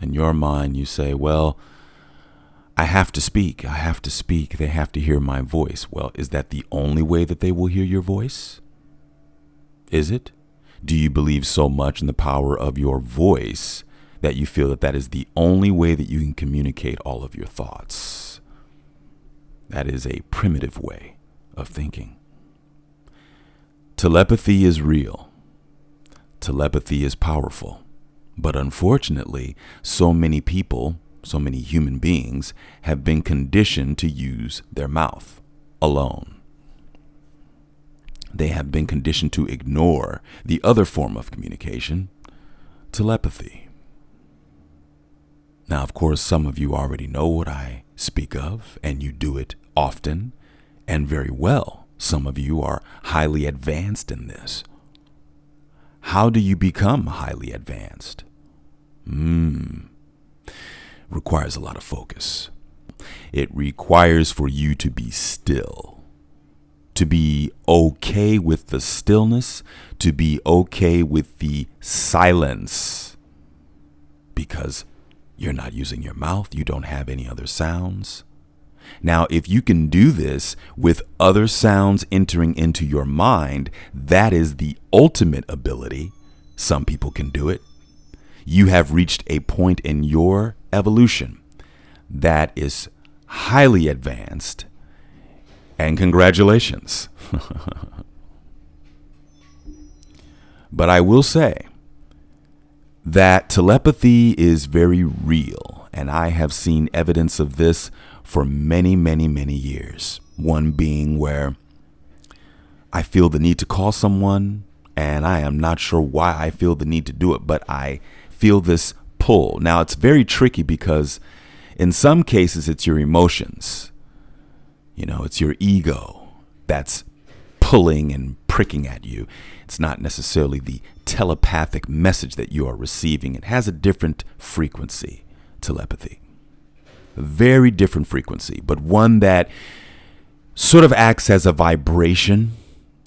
In your mind, you say, well, I have to speak. I have to speak. They have to hear my voice. Well, is that the only way that they will hear your voice? Is it? Do you believe so much in the power of your voice that you feel that that is the only way that you can communicate all of your thoughts? That is a primitive way of thinking. Telepathy is real. Telepathy is powerful. But unfortunately, so many people, so many human beings have been conditioned to use their mouth alone. They have been conditioned to ignore the other form of communication, telepathy. Now, of course, some of you already know what I speak of, and you do it often and very well. Some of you are highly advanced in this. How do you become highly advanced? Requires a lot of focus. It requires for you to be still, to be okay with the stillness, to be okay with the silence, because you're not using your mouth, you don't have any other sounds. Now, if you can do this with other sounds entering into your mind, that is the ultimate ability. Some people can do it. You have reached a point in your evolution that is highly advanced, and congratulations. But I will say that telepathy is very real, and I have seen evidence of this for many, many, many years. One being where I feel the need to call someone, and I am not sure why I feel the need to do it, but I feel this pull. Now, it's very tricky because in some cases it's your emotions. It's your ego that's pulling and pricking at you. It's not necessarily the telepathic message that you are receiving. It has a different frequency, telepathy. A very different frequency, but one that sort of acts as a vibration.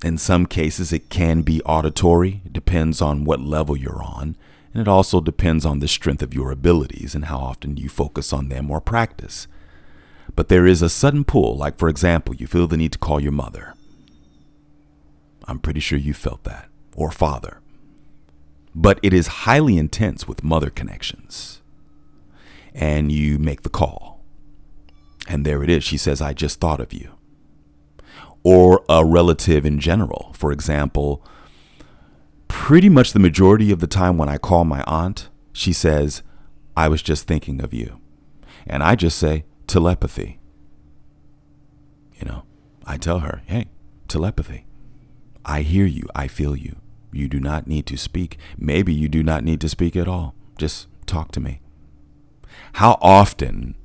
In some cases, it can be auditory. It depends on what level you're on. And it also depends on the strength of your abilities and how often you focus on them or practice. But there is a sudden pull, like, for example, you feel the need to call your mother. I'm pretty sure you felt that, or father. But it is highly intense with mother connections. And you make the call. And there it is. She says, I just thought of you. Or a relative in general. For example, pretty much the majority of the time when I call my aunt, she says, I was just thinking of you. And I just say, telepathy. I tell her, hey, telepathy. I hear you. I feel you. You do not need to speak. Maybe you do not need to speak at all. Just talk to me. How often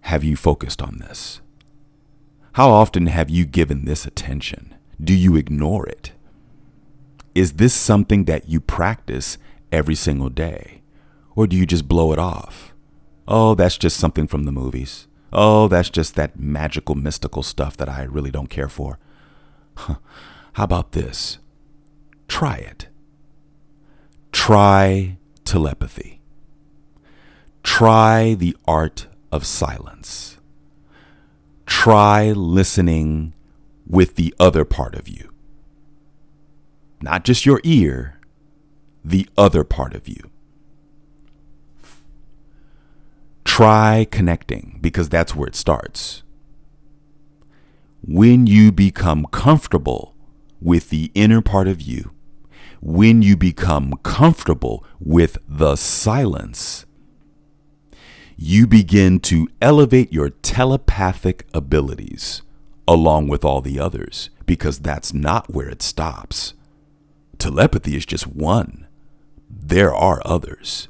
have you focused on this? How often have you given this attention? Do you ignore it? Is this something that you practice every single day? Or do you just blow it off? Oh, that's just something from the movies. Oh, that's just that magical, mystical stuff that I really don't care for. How about this? Try it. Try telepathy. Try the art of silence. Try listening with the other part of you. Not just your ear, the other part of you. Try connecting, because that's where it starts. When you become comfortable with the inner part of you, when you become comfortable with the silence, you begin to elevate your telepathic abilities along with all the others, because that's not where it stops. Telepathy is just one. There are others.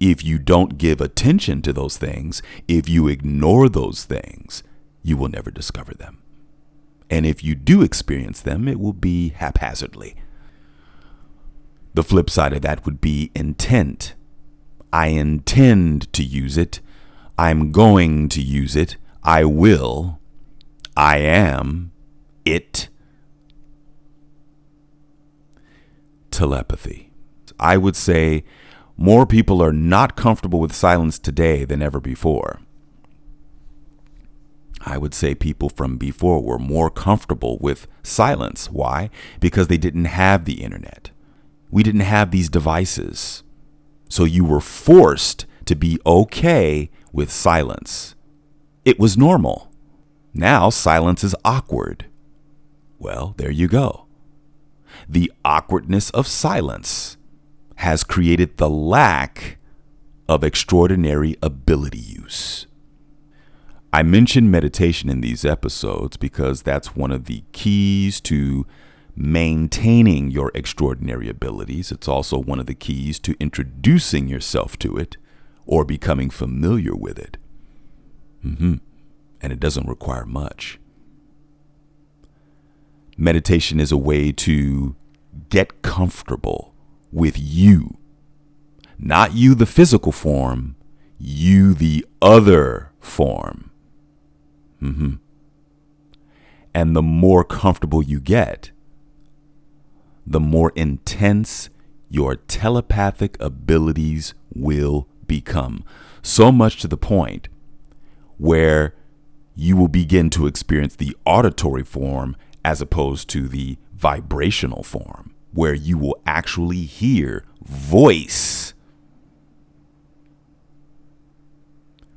If you don't give attention to those things, if you ignore those things, you will never discover them. And if you do experience them, it will be haphazardly. The flip side of that would be intent. I intend to use it. I'm going to use it. I will. I am it. Telepathy. I would say More people are not comfortable with silence today than ever before. I would say people from before were more comfortable with silence. Why? Because they didn't have the internet. We didn't have these devices. So you were forced to be okay with silence. It was normal. Now silence is awkward. Well, there you go. The awkwardness of silence has created the lack of extraordinary ability use. I mention meditation in these episodes because that's one of the keys to maintaining your extraordinary abilities. It's also one of the keys to introducing yourself to it or becoming familiar with it. And it doesn't require much. Meditation is a way to get comfortable with you. Not you, the physical form, you, the other form. And the more comfortable you get, the more intense your telepathic abilities will become. So much to the point where you will begin to experience the auditory form as opposed to the vibrational form, where you will actually hear voice.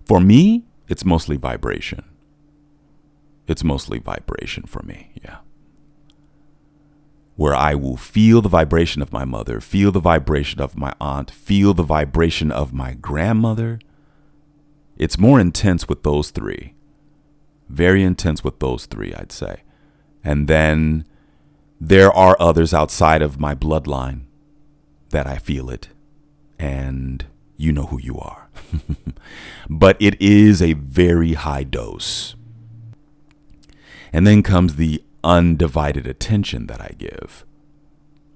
For me, it's mostly vibration. It's mostly vibration for me, yeah. Where I will feel the vibration of my mother, feel the vibration of my aunt, feel the vibration of my grandmother. It's more intense with those three. Very intense with those three, I'd say. And then there are others outside of my bloodline that I feel it. And you know who you are. But it is a very high dose. And then comes the undivided attention that I give.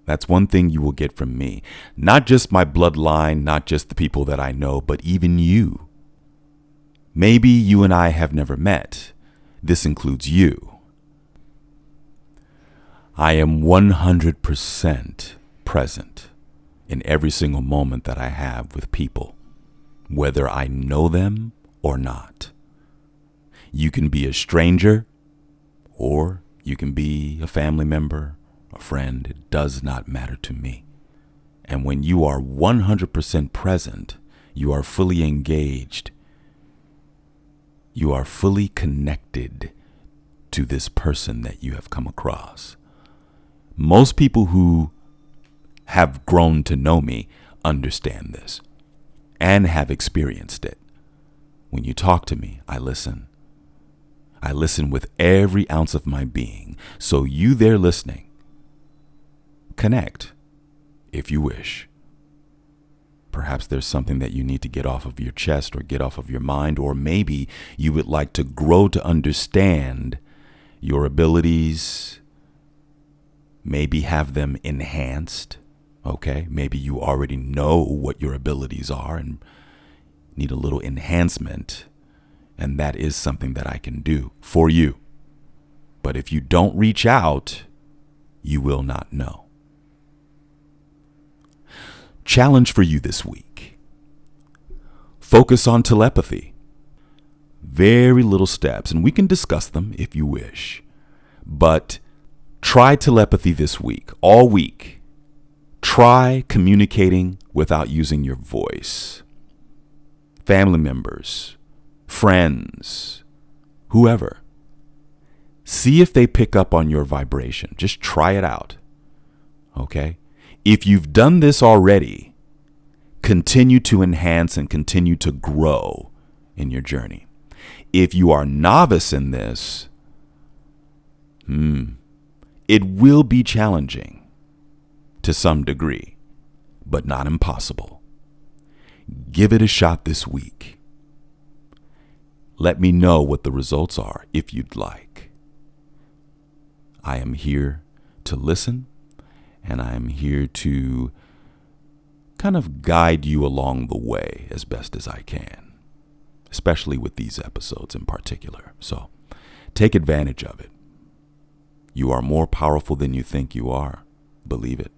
That's one thing you will get from me. Not just my bloodline, not just the people that I know, but even you. Maybe you and I have never met. This includes you. I am 100% present in every single moment that I have with people, whether I know them or not. You can be a stranger, or you can be a family member, a friend. It does not matter to me. And when you are 100% present, you are fully engaged. You are fully connected to this person that you have come across. Most people who have grown to know me understand this and have experienced it. When you talk to me, I listen. I listen with every ounce of my being. So you there listening, connect if you wish. Perhaps there's something that you need to get off of your chest or get off of your mind, or maybe you would like to grow to understand your abilities, maybe have them enhanced. Okay, maybe you already know what your abilities are and need a little enhancement. And that is something that I can do for you. But if you don't reach out, you will not know. Challenge for you this week. Focus on telepathy. Very little steps, and we can discuss them if you wish. But try telepathy this week, all week. Try communicating without using your voice. Family members, friends, whoever. See if they pick up on your vibration. Just try it out. Okay? If you've done this already, continue to enhance and continue to grow in your journey. If you are novice in this, it will be challenging to some degree, but not impossible. Give it a shot this week. Let me know what the results are if you'd like. I am here to listen, and I am here to kind of guide you along the way as best as I can, especially with these episodes in particular. So take advantage of it. You are more powerful than you think you are. Believe it.